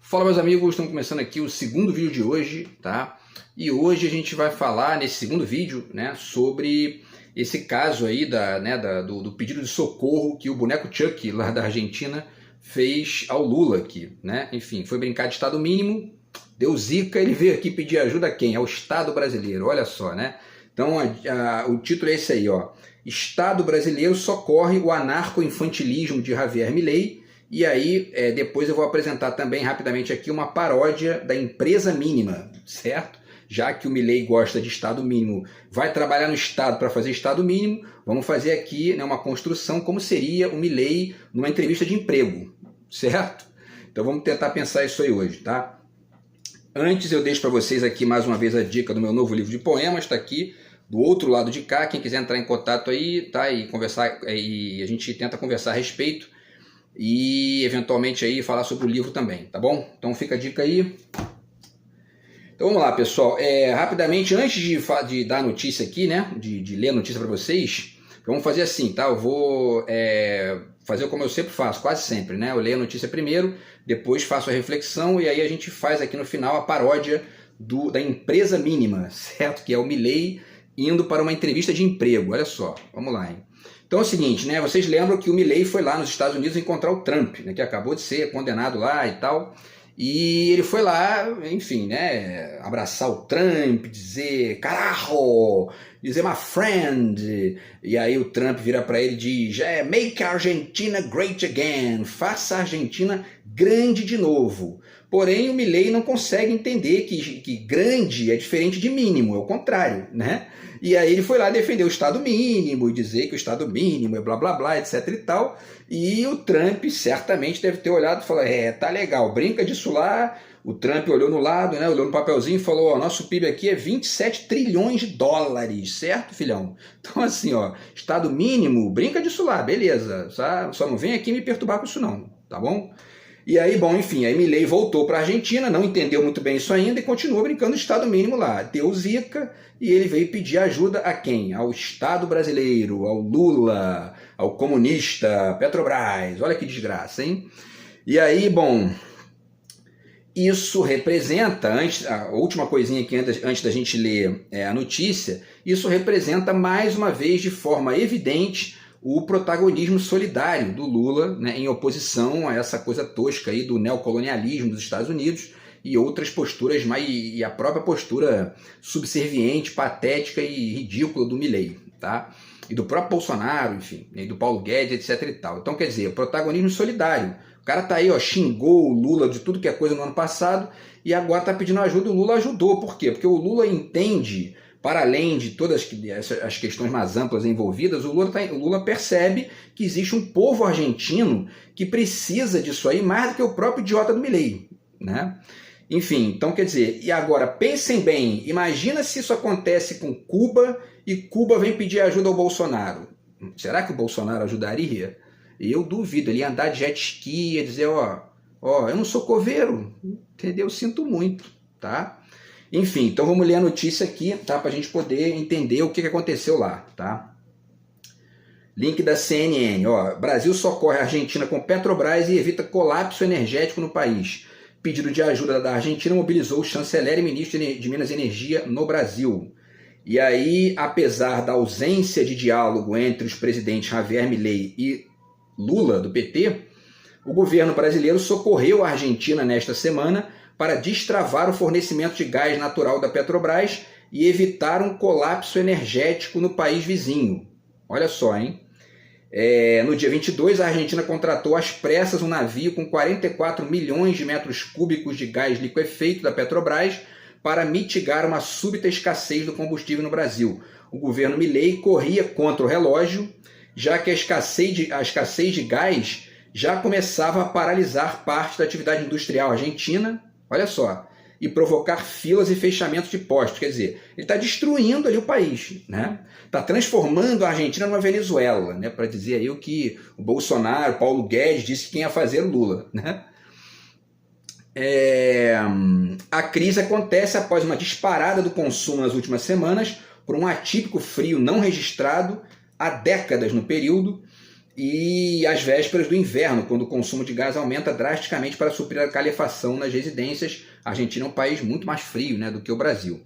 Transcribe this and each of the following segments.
Fala, meus amigos, estamos começando aqui o segundo vídeo de hoje, tá? E hoje a gente vai falar nesse segundo vídeo, né, sobre esse caso aí do pedido de socorro que o boneco Chuck lá da Argentina fez ao Lula aqui, né? Enfim, foi brincar de Estado mínimo, deu zica, ele veio aqui pedir ajuda a quem? Ao Estado brasileiro, olha só, né? Então o título é esse aí, ó. Estado brasileiro socorre o anarco-infantilismo de Javier Milei. E aí, depois eu vou apresentar também rapidamente aqui uma paródia da empresa mínima, certo? Já que o Milei gosta de Estado mínimo, vai trabalhar no Estado para fazer Estado mínimo, vamos fazer aqui, né, uma construção como seria o Milei numa entrevista de emprego, certo? Então vamos tentar pensar isso aí hoje, tá? Antes eu deixo para vocês aqui mais uma vez a dica do meu novo livro de poemas, está aqui do outro lado de cá, quem quiser entrar em contato aí, tá? E conversar, e a gente tenta conversar a respeito. E eventualmente aí falar sobre o livro também, tá bom? Então fica a dica aí. Então vamos lá, pessoal. Rapidamente, antes de dar a notícia aqui, né? De ler a notícia para vocês, vamos fazer assim, tá? Eu vou fazer como eu sempre faço, quase sempre, né? Eu leio a notícia primeiro, depois faço a reflexão e aí a gente faz aqui no final a paródia da empresa mínima, certo? Que é o Milei indo para uma entrevista de emprego. Olha só, vamos lá, hein? Então é o seguinte, né? Vocês lembram que o Milei foi lá nos Estados Unidos encontrar o Trump, né? Que acabou de ser condenado lá e tal. E ele foi lá, enfim, né? Abraçar o Trump, dizer carajo, dizer my friend. E aí o Trump vira para ele e diz: make a Argentina great again, faça a Argentina grande de novo. Porém, o Milei não consegue entender que grande é diferente de mínimo, é o contrário, né? E aí ele foi lá defender o Estado mínimo e dizer que o Estado mínimo é blá blá blá, etc e tal. E o Trump certamente deve ter olhado e falou: tá legal, brinca disso lá. O Trump olhou no lado, né? Olhou no papelzinho e falou: ó, nosso PIB aqui é 27 trilhões de dólares, certo, filhão? Então assim, ó, Estado mínimo, brinca disso lá, beleza. Só não vem aqui me perturbar com isso não, tá bom? E aí, bom, enfim, aí Milei voltou para a Argentina, não entendeu muito bem isso ainda e continuou brincando de Estado mínimo lá. Deu zica e ele veio pedir ajuda a quem? Ao Estado brasileiro, ao Lula, ao comunista, Petrobras. Olha que desgraça, hein? E aí, bom, isso representa, a última coisinha aqui antes da gente ler a notícia, isso representa mais uma vez de forma evidente o protagonismo solidário do Lula, né, em oposição a essa coisa tosca aí do neocolonialismo dos Estados Unidos e outras posturas, e a própria postura subserviente, patética e ridícula do Milei, tá? E do próprio Bolsonaro, enfim, e do Paulo Guedes, etc e tal. Então, quer dizer, protagonismo solidário. O cara tá aí, ó, xingou o Lula de tudo que é coisa no ano passado e agora tá pedindo ajuda, o Lula ajudou. Por quê? Porque o Lula entende, para além de todas as questões mais amplas envolvidas, o Lula percebe que existe um povo argentino que precisa disso aí mais do que o próprio idiota do Milei, né? Enfim, então quer dizer, e agora pensem bem, imagina se isso acontece com Cuba e Cuba vem pedir ajuda ao Bolsonaro. Será que o Bolsonaro ajudaria? Eu duvido, ele ia andar de jet ski, ia dizer, ó, eu não sou coveiro, entendeu? Sinto muito, tá? Enfim, então vamos ler a notícia aqui, tá? Para a gente poder entender o que aconteceu lá, tá? Link da CNN, ó. Brasil socorre a Argentina com Petrobras e evita colapso energético no país. Pedido de ajuda da Argentina mobilizou o chanceler e ministro de Minas e Energia no Brasil. E aí, apesar da ausência de diálogo entre os presidentes Javier Milei e Lula, do PT, o governo brasileiro socorreu a Argentina nesta semana para destravar o fornecimento de gás natural da Petrobras e evitar um colapso energético no país vizinho. Olha só, hein? No dia 22, a Argentina contratou às pressas um navio com 44 milhões de metros cúbicos de gás liquefeito da Petrobras para mitigar uma súbita escassez do combustível no Brasil. O governo Milei corria contra o relógio, já que a escassez de gás já começava a paralisar parte da atividade industrial argentina, olha só, e provocar filas e fechamentos de postos. Quer dizer, ele está destruindo ali o país, né? Está transformando a Argentina numa Venezuela, né? Para dizer aí o que o Bolsonaro, Paulo Guedes disse que quem ia fazer o Lula, né? A crise acontece após uma disparada do consumo nas últimas semanas por um atípico frio não registrado há décadas no período e às vésperas do inverno, quando o consumo de gás aumenta drasticamente para suprir a calefação nas residências. A Argentina é um país muito mais frio, né, do que o Brasil.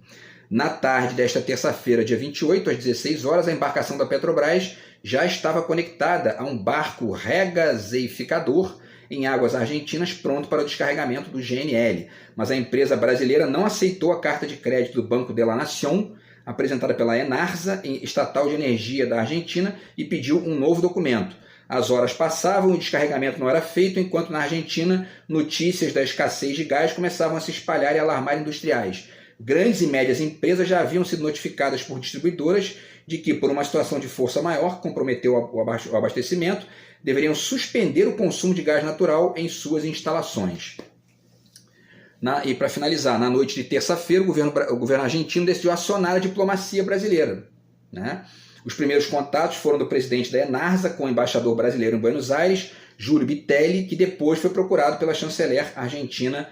Na tarde desta terça-feira, dia 28, às 16 horas, a embarcação da Petrobras já estava conectada a um barco regasificador em águas argentinas, pronto para o descarregamento do GNL. Mas a empresa brasileira não aceitou a carta de crédito do Banco de la Nación, apresentada pela Enarsa, estatal de energia da Argentina, e pediu um novo documento. As horas passavam e o descarregamento não era feito, enquanto na Argentina notícias da escassez de gás começavam a se espalhar e alarmar industriais. Grandes e médias empresas já haviam sido notificadas por distribuidoras de que, por uma situação de força maior que comprometeu o abastecimento, deveriam suspender o consumo de gás natural em suas instalações. E para finalizar, na noite de terça-feira, o governo argentino decidiu acionar a diplomacia brasileira, né? Os primeiros contatos foram do presidente da Enarsa com o embaixador brasileiro em Buenos Aires, Júlio Bitelli, que depois foi procurado pela chanceler argentina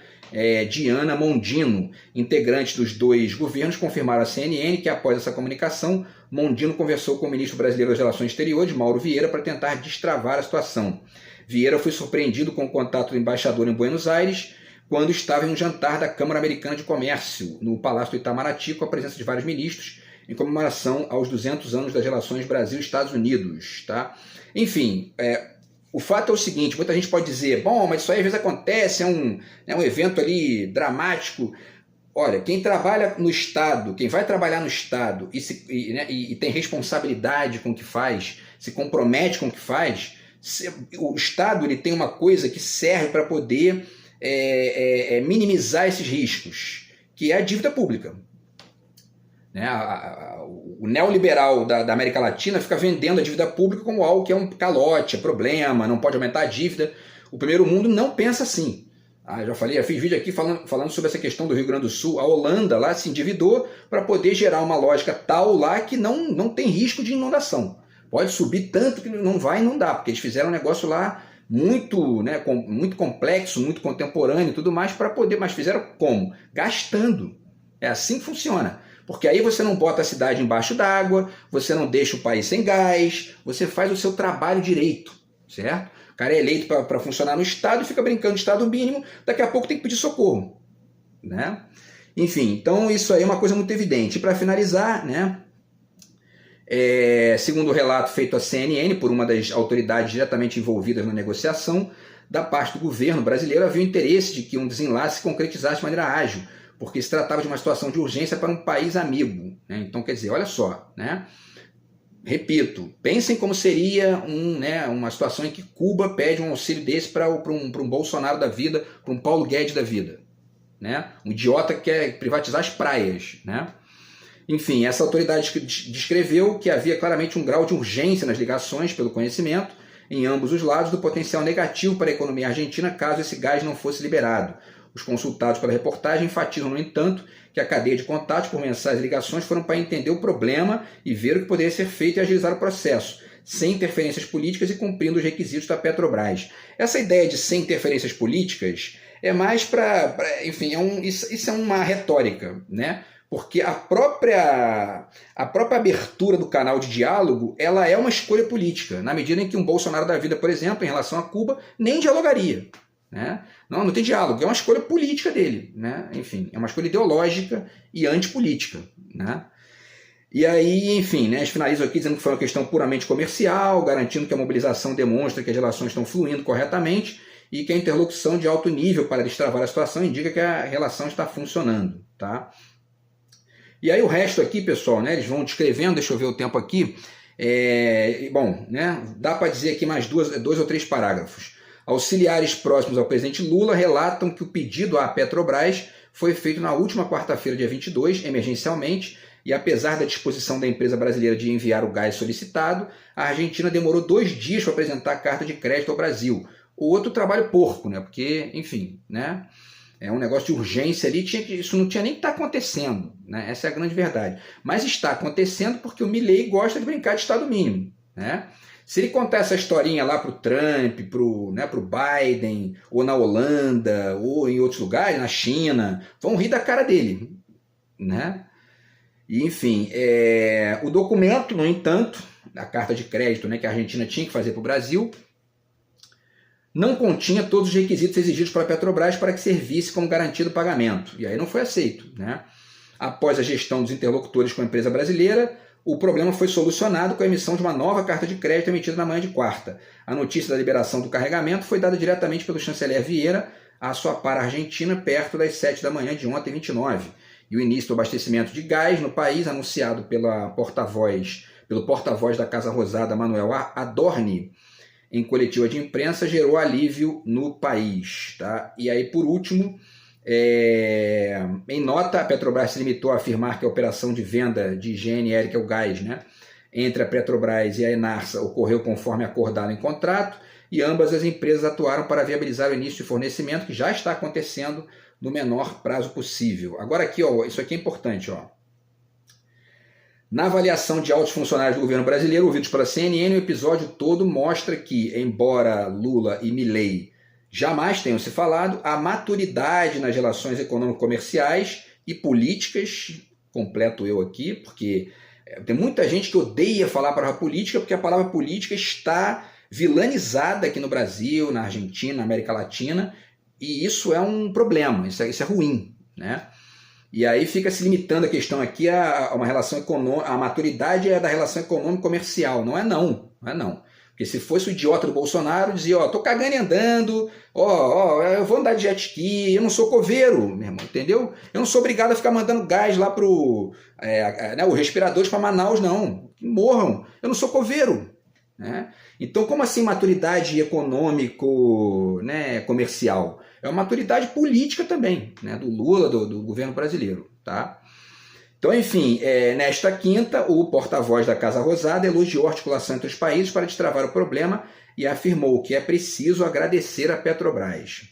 Diana Mondino. Integrantes dos dois governos confirmaram à CNN que, após essa comunicação, Mondino conversou com o ministro brasileiro das Relações Exteriores, Mauro Vieira, para tentar destravar a situação. Vieira foi surpreendido com o contato do embaixador em Buenos Aires quando estava em um jantar da Câmara Americana de Comércio, no Palácio do Itamaraty, com a presença de vários ministros, em comemoração aos 200 anos das relações Brasil-Estados Unidos. Tá? Enfim, o fato é o seguinte, muita gente pode dizer, bom, mas isso aí às vezes acontece, é um evento ali dramático. Olha, quem trabalha no Estado, quem vai trabalhar no Estado e tem responsabilidade com o que faz, se compromete com o que faz, o Estado ele tem uma coisa que serve para poder minimizar esses riscos, que é a dívida pública. O neoliberal da América Latina fica vendendo a dívida pública como algo que é um calote, é problema, não pode aumentar a dívida. O primeiro mundo não pensa assim. Já fiz vídeo aqui falando sobre essa questão do Rio Grande do Sul. A Holanda lá se endividou para poder gerar uma lógica tal lá que não tem risco de inundação. Pode subir tanto que não vai inundar, porque eles fizeram um negócio lá muito, muito complexo, muito contemporâneo e tudo mais para poder, mas fizeram como? Gastando. É assim que funciona. Porque aí você não bota a cidade embaixo d'água, você não deixa o país sem gás, você faz o seu trabalho direito, certo? O cara é eleito para funcionar no Estado e fica brincando de Estado mínimo, daqui a pouco tem que pedir socorro, né? Enfim, então isso aí é uma coisa muito evidente. E para finalizar, né, segundo o relato feito à CNN por uma das autoridades diretamente envolvidas na negociação, da parte do governo brasileiro havia o interesse de que um desenlace se concretizasse de maneira ágil, porque se tratava de uma situação de urgência para um país amigo, né? Então, quer dizer, olha só, né? Repito, pensem como seria uma situação em que Cuba pede um auxílio desse para um Bolsonaro da vida, para um Paulo Guedes da vida, né? Um idiota que quer privatizar as praias, né? Enfim, essa autoridade descreveu que havia claramente um grau de urgência nas ligações, pelo conhecimento, em ambos os lados, do potencial negativo para a economia argentina caso esse gás não fosse liberado. Os consultados pela reportagem enfatizam, no entanto, que a cadeia de contatos por mensagens e ligações foram para entender o problema e ver o que poderia ser feito e agilizar o processo, sem interferências políticas e cumprindo os requisitos da Petrobras. Essa ideia de sem interferências políticas é mais enfim, isso é uma retórica, né? Porque a própria abertura do canal de diálogo, ela é uma escolha política, na medida em que um Bolsonaro da vida, por exemplo, em relação a Cuba, nem dialogaria. Né? Não tem diálogo, é uma escolha política dele, né? Enfim, é uma escolha ideológica e antipolítica, né? E aí, enfim, né, eles finalizam aqui dizendo que foi uma questão puramente comercial, garantindo que a mobilização demonstra que as relações estão fluindo corretamente e que a interlocução de alto nível para destravar a situação indica que a relação está funcionando, tá? E aí o resto aqui, pessoal, né, eles vão descrevendo, deixa eu ver o tempo aqui, bom, né, dá para dizer aqui mais dois ou três parágrafos. Auxiliares próximos ao presidente Lula relatam que o pedido à Petrobras foi feito na última quarta-feira, dia 22, emergencialmente, e apesar da disposição da empresa brasileira de enviar o gás solicitado, a Argentina demorou 2 dias para apresentar a carta de crédito ao Brasil. Outro trabalho porco, né? Porque, enfim, né? É um negócio de urgência ali, isso não tinha nem que estar acontecendo, né? Essa é a grande verdade. Mas está acontecendo porque o Milei gosta de brincar de Estado mínimo, né? Se ele contar essa historinha lá para o Trump, para o Biden, ou na Holanda, ou em outros lugares, na China, vão rir da cara dele, né? E, enfim, o documento, no entanto, a carta de crédito, né, que a Argentina tinha que fazer para o Brasil, não continha todos os requisitos exigidos pela Petrobras para que servisse como garantia do pagamento. E aí não foi aceito, né? Após a gestão dos interlocutores com a empresa brasileira, o problema foi solucionado com a emissão de uma nova carta de crédito emitida na manhã de quarta. A notícia da liberação do carregamento foi dada diretamente pelo chanceler Vieira à sua par argentina perto das 7 da manhã de ontem, 29. E o início do abastecimento de gás no país, anunciado pelo porta-voz da Casa Rosada, Manuel Adorni, em coletiva de imprensa, gerou alívio no país. Tá? E aí, por último, em nota, a Petrobras se limitou a afirmar que a operação de venda de GNL, que é o gás, né, entre a Petrobras e a Enarsa ocorreu conforme acordado em contrato, e ambas as empresas atuaram para viabilizar o início de fornecimento, que já está acontecendo no menor prazo possível. Agora aqui, ó, isso aqui é importante. Ó. Na avaliação de altos funcionários do governo brasileiro, ouvidos pela CNN, o episódio todo mostra que, embora Lula e Milei jamais tenham se falado, a maturidade nas relações econômico-comerciais e políticas, completo eu aqui, porque tem muita gente que odeia falar a palavra política, porque a palavra política está vilanizada aqui no Brasil, na Argentina, na América Latina, e isso é um problema, isso é ruim, né? E aí fica se limitando a questão aqui a uma relação econômica, a maturidade é da relação econômico-comercial, não é não. Porque se fosse o idiota do Bolsonaro, dizia, ó, tô cagando e andando, eu vou andar de jet ski, eu não sou coveiro, meu irmão, entendeu? Eu não sou obrigado a ficar mandando gás lá os respiradores para Manaus, não. Morram, eu não sou coveiro. Né? Então, como assim maturidade econômico, né, comercial? É uma maturidade política também, né, do Lula, do governo brasileiro. Tá? Então, enfim, nesta quinta, o porta-voz da Casa Rosada elogiou a articulação entre os países para destravar o problema e afirmou que é preciso agradecer a Petrobras.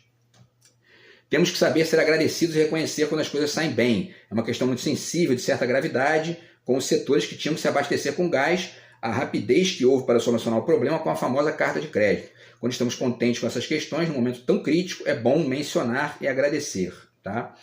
Temos que saber ser agradecidos e reconhecer quando as coisas saem bem. É uma questão muito sensível, de certa gravidade, com os setores que tinham que se abastecer com gás, a rapidez que houve para solucionar o problema com a famosa carta de crédito. Quando estamos contentes com essas questões, num momento tão crítico, é bom mencionar e agradecer. Tá?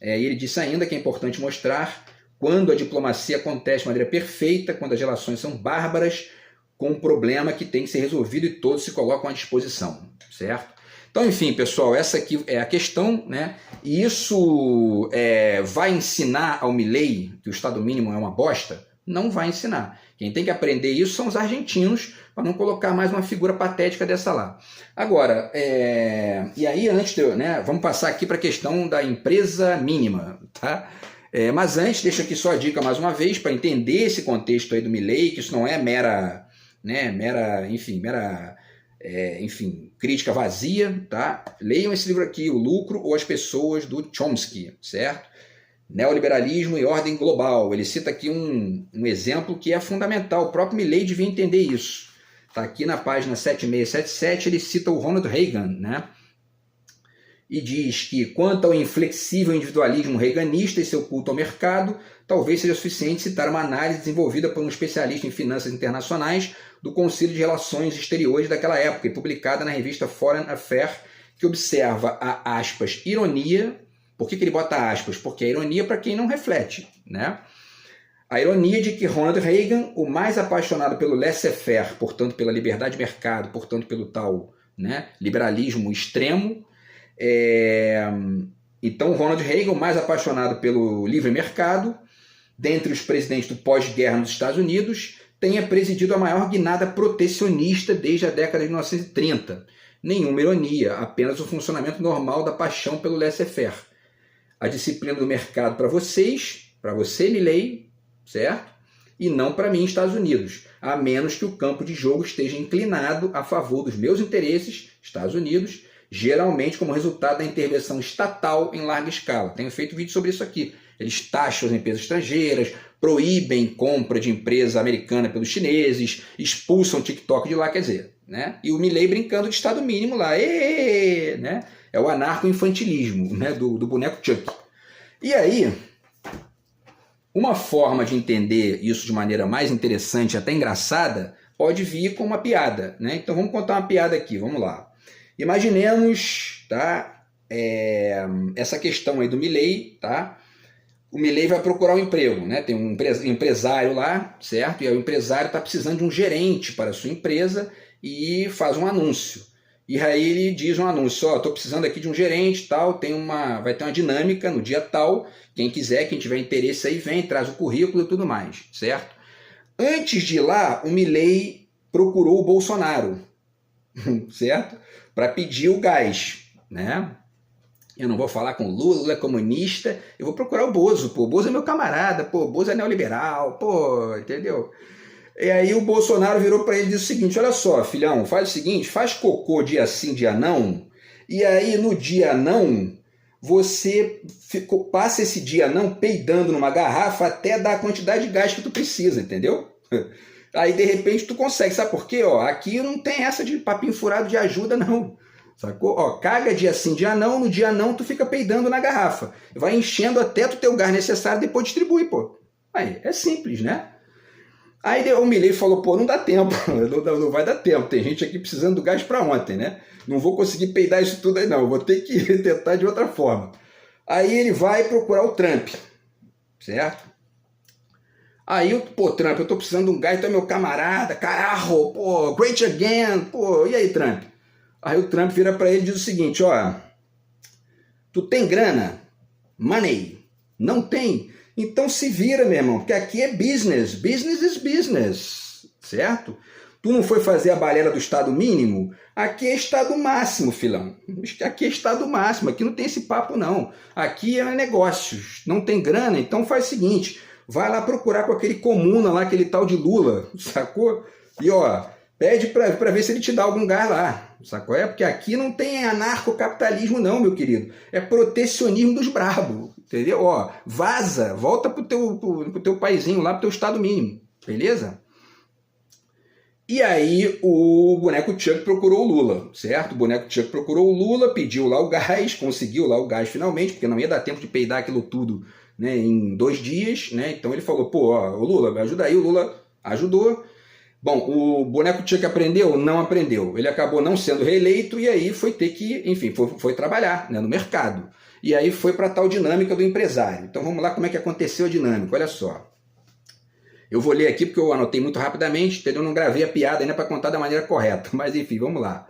E ele disse ainda que é importante mostrar quando a diplomacia acontece de maneira perfeita, quando as relações são bárbaras, com um problema que tem que ser resolvido e todos se colocam à disposição. Certo? Então, enfim, pessoal, essa aqui é a questão, né? E isso vai ensinar ao Milei que o Estado mínimo é uma bosta? Não vai ensinar. Quem tem que aprender isso são os argentinos, para não colocar mais uma figura patética dessa lá. Agora, e aí antes, vamos passar aqui para a questão da empresa mínima, tá? Mas antes, deixa aqui só a dica mais uma vez, para entender esse contexto aí do Milei, que isso não é mera crítica vazia, tá? Leiam esse livro aqui, O Lucro ou as Pessoas, do Chomsky, certo? Neoliberalismo e ordem global. Ele cita aqui um exemplo que é fundamental. O próprio Milei devia entender isso. Está aqui na página 7677, ele cita o Ronald Reagan, né? E diz que, quanto ao inflexível individualismo reaganista e seu culto ao mercado, talvez seja suficiente citar uma análise desenvolvida por um especialista em finanças internacionais do Conselho de Relações Exteriores daquela época e publicada na revista Foreign Affairs, que observa a, aspas, ironia. Por que ele bota aspas? Porque a ironia para quem não reflete, né? A ironia de que Ronald Reagan, o mais apaixonado pelo laissez-faire, portanto pela liberdade de mercado, portanto pelo tal, né, liberalismo extremo, então Ronald Reagan, o mais apaixonado pelo livre mercado, dentre os presidentes do pós-guerra nos Estados Unidos, tenha presidido a maior guinada protecionista desde a década de 1930. Nenhuma ironia, apenas o funcionamento normal da paixão pelo laissez-faire. A disciplina do mercado para vocês, para você, Milei, certo? E não para mim, Estados Unidos, a menos que o campo de jogo esteja inclinado a favor dos meus interesses, Estados Unidos, geralmente como resultado da intervenção estatal em larga escala. Tenho feito vídeo sobre isso aqui. Eles taxam as empresas estrangeiras, proíbem compra de empresa americana pelos chineses, expulsam o TikTok de lá, quer dizer, né? E o Milei brincando de Estado mínimo lá, né? É o anarco-infantilismo, né? do boneco Chuck. E aí, uma forma de entender isso de maneira mais interessante, até engraçada, pode vir com uma piada, né? Então vamos contar uma piada aqui, vamos lá. Imaginemos, tá, essa questão aí do Milei, tá, o Milei vai procurar um emprego, né? Tem um empresário lá, certo? E aí o empresário está precisando de um gerente para a sua empresa e faz um anúncio. E aí ele diz um anúncio, ó, estou precisando aqui de um gerente, tal, vai ter uma dinâmica no dia tal, quem quiser, quem tiver interesse aí vem, traz o currículo e tudo mais, certo? Antes de ir lá, o Milei procurou o Bolsonaro, certo? Para pedir o gás, né? Eu não vou falar com o Lula, Lula é comunista, eu vou procurar o Bozo, pô, o Bozo é meu camarada, pô, o Bozo é neoliberal, pô, entendeu? E aí o Bolsonaro virou para ele e disse o seguinte, olha só, filhão, faz o seguinte, faz cocô dia sim, dia não, e aí no dia não, você passa esse dia não peidando numa garrafa até dar a quantidade de gás que tu precisa, entendeu? Aí de repente tu consegue, sabe por quê? Ó, aqui não tem essa de papinho furado de ajuda não, sacou? Ó, caga dia sim, dia não, no dia não tu fica peidando na garrafa, vai enchendo até tu ter o gás necessário e depois distribui, pô. Aí, é simples, né? Aí o Milei falou, pô, não dá tempo, não vai dar tempo, tem gente aqui precisando do gás para ontem, né? Não vou conseguir peidar isso tudo aí não, vou ter que tentar de outra forma. Aí ele vai procurar o Trump, certo? Aí, pô, Trump, eu tô precisando de um gás, tu é meu camarada, carajo, pô, great again, pô, e aí, Trump? Aí o Trump vira para ele e diz o seguinte, ó, tu tem grana? Money. Não tem? Então se vira, meu irmão, porque aqui é business. Business is business, certo? Tu não foi fazer a balela do estado mínimo? Aqui é estado máximo, filão. Aqui é estado máximo, aqui não tem esse papo não. Aqui é negócios, não tem grana, então faz o seguinte, vai lá procurar com aquele comuna lá, aquele tal de Lula, sacou? E ó, pede pra ver se ele te dá algum gás lá, sacou? É porque aqui não tem anarcocapitalismo não, meu querido. É protecionismo dos brabos, entendeu? Ó, vaza, volta pro teu paizinho lá, pro teu estado mínimo, beleza? E aí o boneco Chuck procurou o Lula, certo? O boneco Chuck procurou o Lula, pediu lá o gás, conseguiu lá o gás finalmente, porque não ia dar tempo de peidar aquilo tudo, né, em 2 dias, né? Então ele falou, pô, ó, o Lula, me ajuda aí, o Lula ajudou. Bom, o boneco Chuck aprendeu? Não aprendeu. Ele acabou não sendo reeleito e aí foi ter que, enfim, foi trabalhar, né, no mercado. E aí foi para a tal dinâmica do empresário. Então vamos lá como é que aconteceu a dinâmica, olha só. Eu vou ler aqui porque eu anotei muito rapidamente, entendeu? Eu não gravei a piada ainda para contar da maneira correta, mas enfim, vamos lá.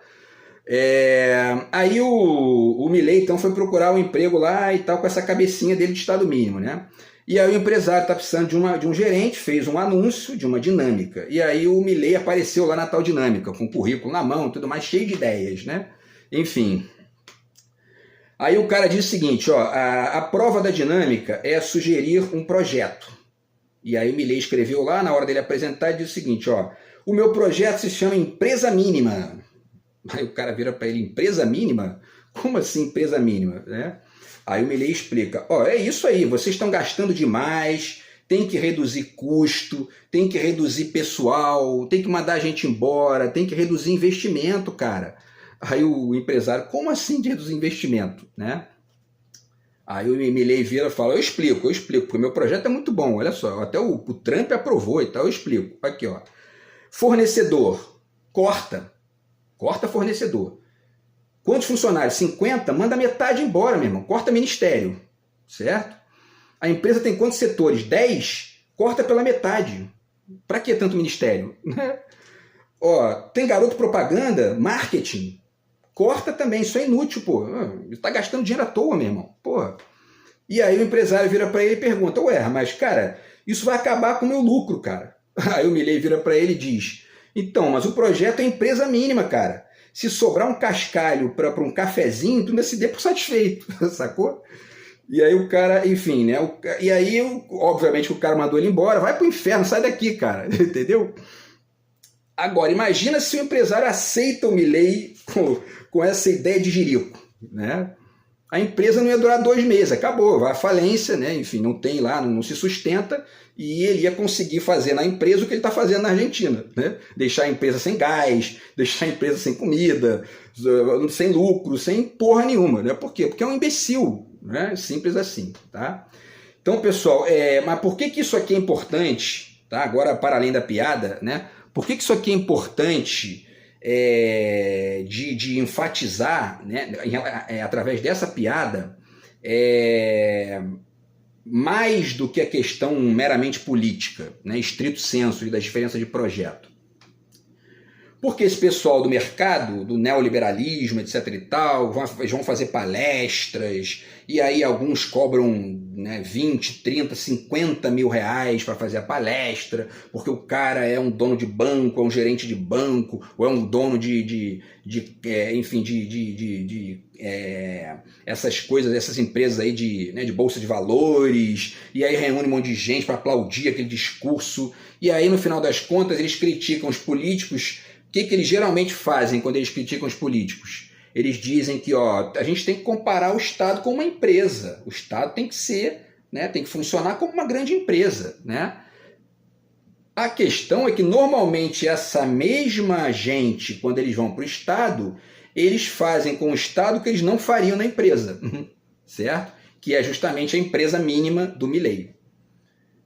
Aí o Milei então foi procurar um emprego lá e tal, com essa cabecinha dele de estado mínimo, né? E aí o empresário está precisando de um gerente, fez um anúncio de uma dinâmica. E aí o Milei apareceu lá na tal dinâmica, com o currículo na mão, tudo mais, cheio de ideias, né? Enfim. Aí o cara diz o seguinte, ó, a prova da dinâmica é sugerir um projeto. E aí o Milei escreveu lá, na hora dele apresentar, e diz o seguinte, ó, o meu projeto se chama Empresa Mínima. Aí o cara vira para ele, empresa mínima? Como assim empresa mínima? Né? Aí o Milei explica, ó, é isso aí, vocês estão gastando demais, tem que reduzir custo, tem que reduzir pessoal, tem que mandar a gente embora, tem que reduzir investimento, cara. Aí o empresário, como assim de reduzir investimento? Né? Aí o Milei vira e fala, eu explico, porque meu projeto é muito bom, olha só, até o Trump aprovou e tal, eu explico. Aqui, ó. Fornecedor, corta fornecedor. Quantos funcionários? 50? Manda metade embora, meu irmão, corta ministério, certo? A empresa tem quantos setores? 10? Corta pela metade. Para que tanto ministério? Ó, tem garoto propaganda, marketing, corta também, isso é inútil, pô. Está gastando dinheiro à toa, meu irmão. Porra. E aí o empresário vira para ele e pergunta, ué, mas, cara, isso vai acabar com o meu lucro, cara. Aí o Milei vira para ele e diz, então, mas o projeto é empresa mínima, cara. Se sobrar um cascalho para um cafezinho, tu ainda se dê por satisfeito, sacou? E aí o cara, enfim, né? E aí, obviamente, o cara mandou ele embora, vai pro inferno, sai daqui, cara, entendeu? Agora, imagina se o empresário aceita o Milei com essa ideia de jirico, né? A empresa não ia durar 2 meses, acabou, vai à falência, né? Enfim, não tem lá, não se sustenta, e ele ia conseguir fazer na empresa o que ele está fazendo na Argentina, né? Deixar a empresa sem gás, deixar a empresa sem comida, sem lucro, sem porra nenhuma, né? Por quê? Porque é um imbecil, né? Simples assim, tá? Então, pessoal, mas por que isso aqui é importante, tá? Agora, para além da piada, né? Por que isso aqui é importante de enfatizar, né, através dessa piada, mais do que a questão meramente política, né, estrito sensu, e das diferenças de projeto. Porque esse pessoal do mercado, do neoliberalismo, etc e tal, vão fazer palestras, e aí alguns cobram, né, 20, 30, 50 mil reais para fazer a palestra, porque o cara é um dono de banco, é um gerente de banco, ou é um dono essas coisas, essas empresas aí de bolsa de valores, e aí reúne um monte de gente para aplaudir aquele discurso, e aí no final das contas eles criticam os políticos. O que eles geralmente fazem quando eles criticam os políticos? Eles dizem que a gente tem que comparar o Estado com uma empresa. O Estado tem que ser, né, tem que funcionar como uma grande empresa. Né? A questão é que normalmente essa mesma gente, quando eles vão para o Estado, eles fazem com o Estado o que eles não fariam na empresa, certo? Que é justamente a empresa mínima do Milei.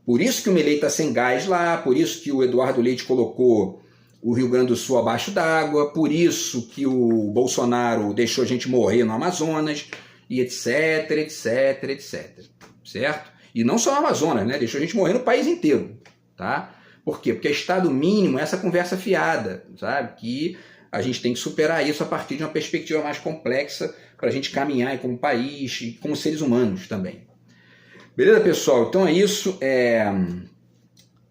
Por isso que o Milei está sem gás lá, por isso que o Eduardo Leite colocou o Rio Grande do Sul abaixo d'água, por isso que o Bolsonaro deixou a gente morrer no Amazonas, e etc, etc, etc. Certo? E não só no Amazonas, né? Deixou a gente morrer no país inteiro. Tá? Por quê? Porque Estado mínimo é essa conversa fiada, sabe? Que a gente tem que superar isso a partir de uma perspectiva mais complexa para a gente caminhar como país e como seres humanos também. Beleza, pessoal? Então é isso.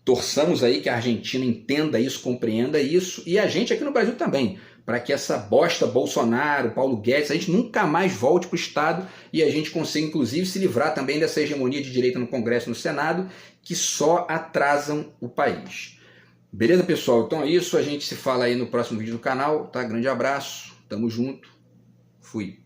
Torçamos aí que a Argentina entenda isso, compreenda isso, e a gente aqui no Brasil também, para que essa bosta Bolsonaro, Paulo Guedes, a gente nunca mais volte para o Estado e a gente consiga, inclusive, se livrar também dessa hegemonia de direita no Congresso e no Senado, que só atrasam o país. Beleza, pessoal? Então é isso, a gente se fala aí no próximo vídeo do canal, tá? Grande abraço, tamo junto, fui.